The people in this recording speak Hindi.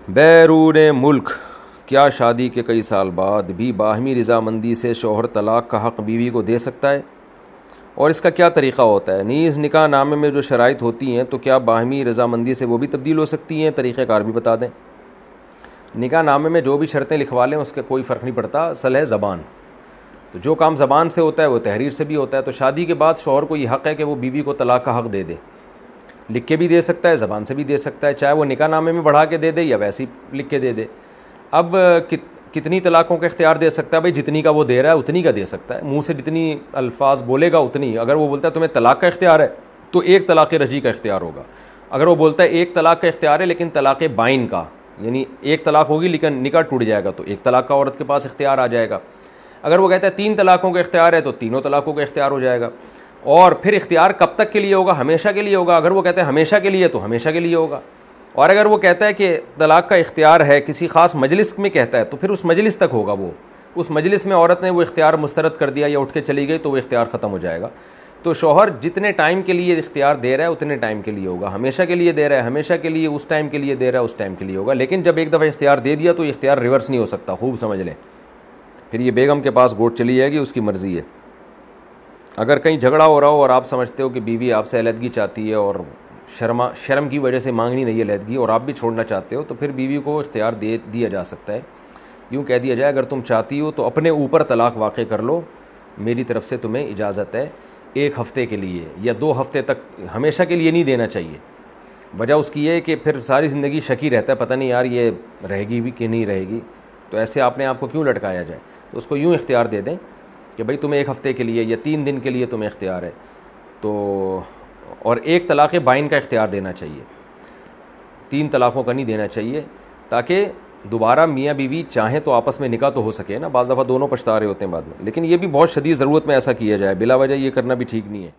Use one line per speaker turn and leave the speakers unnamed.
बैरून मुल्क क्या शादी के कई साल बाद भी बाहमी रज़ामंदी से शौहर तलाक़ का हक़ बीवी को दे सकता है और इसका क्या तरीक़ा होता है? नीज़ निकाह नामे में जो शराइत होती हैं तो क्या बाहमी रज़ामंदी से वो भी तब्दील हो सकती हैं? तरीक़ेकार भी बता दें। निकाह नामे में जो भी शर्तें लिखवा लें उसके कोई फ़र्क नहीं पड़ता, असल है ज़बान। तो जो काम ज़बान से होता है वो तहरीर से भी होता है। तो शादी के बाद शौहर को ये हक़ है कि वो बीवी को तलाक़ का हक़ दे दे। लिख के भी दे सकता है, ज़बान से भी दे सकता है, चाहे वो निकाह नामे में बढ़ा के दे दे या वैसे ही लिख के दे दे। अब कितनी तलाक़ों का इख्तियार दे सकता है? भाई जितनी का वो दे रहा है उतनी का दे सकता है, मुँह से जितनी अल्फाज बोलेगा उतनी। अगर वो बोलता है तुम्हें तलाक़ का इख्तियार है तो एक तलाक़ रजी का इख्तियार होगा। अगर वो बोलता है एक तलाक़ का इख्तियार है लेकिन तलाक़ बाइन का, यानी एक तलाक़ होगी लेकिन निकाह टूट जाएगा, तो एक तलाक़ का औरत के पास इख्तियार आ जाएगा। अगर वो कहता है 3 तलाक़ों का इख्तियार है तो तीनों तलाक़ों का इख्तियार हो जाएगा। और फिर इख्तियार कब तक के लिए होगा? हमेशा के लिए होगा। अगर वो कहता है हमेशा के लिए तो हमेशा के लिए होगा। और अगर वो कहता है कि तलाक़ का इख्तियार है किसी ख़ास मजलिस में कहता है तो फिर उस मजलिस तक होगा। वो उस मजलिस में औरत ने वो इख्तियार मुस्तरद कर दिया या उठ के चली गई तो वो इख्तियार ख़त्म हो जाएगा। तो शौहर जितने टाइम के लिए इख्तियार दे रहा है उतने टाइम के लिए होगा। हमेशा के लिए दे रहा है हमेशा के लिए, उस टाइम के लिए दे रहा है उस टाइम के लिए होगा। लेकिन जब एक दफ़ा इख्तियार दे दिया तो इख्तियार रिवर्स नहीं हो सकता, खूब समझ लें। फिर ये बेगम के पास गोट चली जाएगी, उसकी मर्ज़ी है। अगर कहीं झगड़ा हो रहा हो और आप समझते हो कि बीवी आपसे अलहदगी चाहती है और शर्म की वजह से मांगनी नहीं है अलहदगी और आप भी छोड़ना चाहते हो, तो फिर बीवी को इख्तियार दे दिया जा सकता है। यूँ कह दिया जाए, अगर तुम चाहती हो तो अपने ऊपर तलाक़ वाक़ कर लो, मेरी तरफ़ से तुम्हें इजाज़त है 1 हफ़्ते के लिए या 2 हफ़्ते तक, हमेशा के लिए नहीं देना चाहिए। वजह उसकी है कि फिर सारी ज़िंदगी शकी रहता है, पता नहीं यार ये रहेगी भी कि नहीं रहेगी, तो ऐसे आपने आपको क्यों लटकाया जाए। तो उसको यूँ इख्तियार दे दें कि भाई तुम्हें 1 हफ़्ते के लिए या 3 दिन के लिए तुम्हें इख्तियार है, तो और 1 तलाक़ बाइन का इख्तियार देना चाहिए, 3 तलाक़ों का नहीं देना चाहिए, ताकि दोबारा मियाँ बीवी चाहें तो आपस में निकाह तो हो सके ना। बाज़ दफ़ा दोनों पछता रहे होते हैं बाद में। लेकिन ये भी बहुत शदीद ज़रूरत में ऐसा किया जाए, बिला वजह ये करना भी ठीक नहीं है।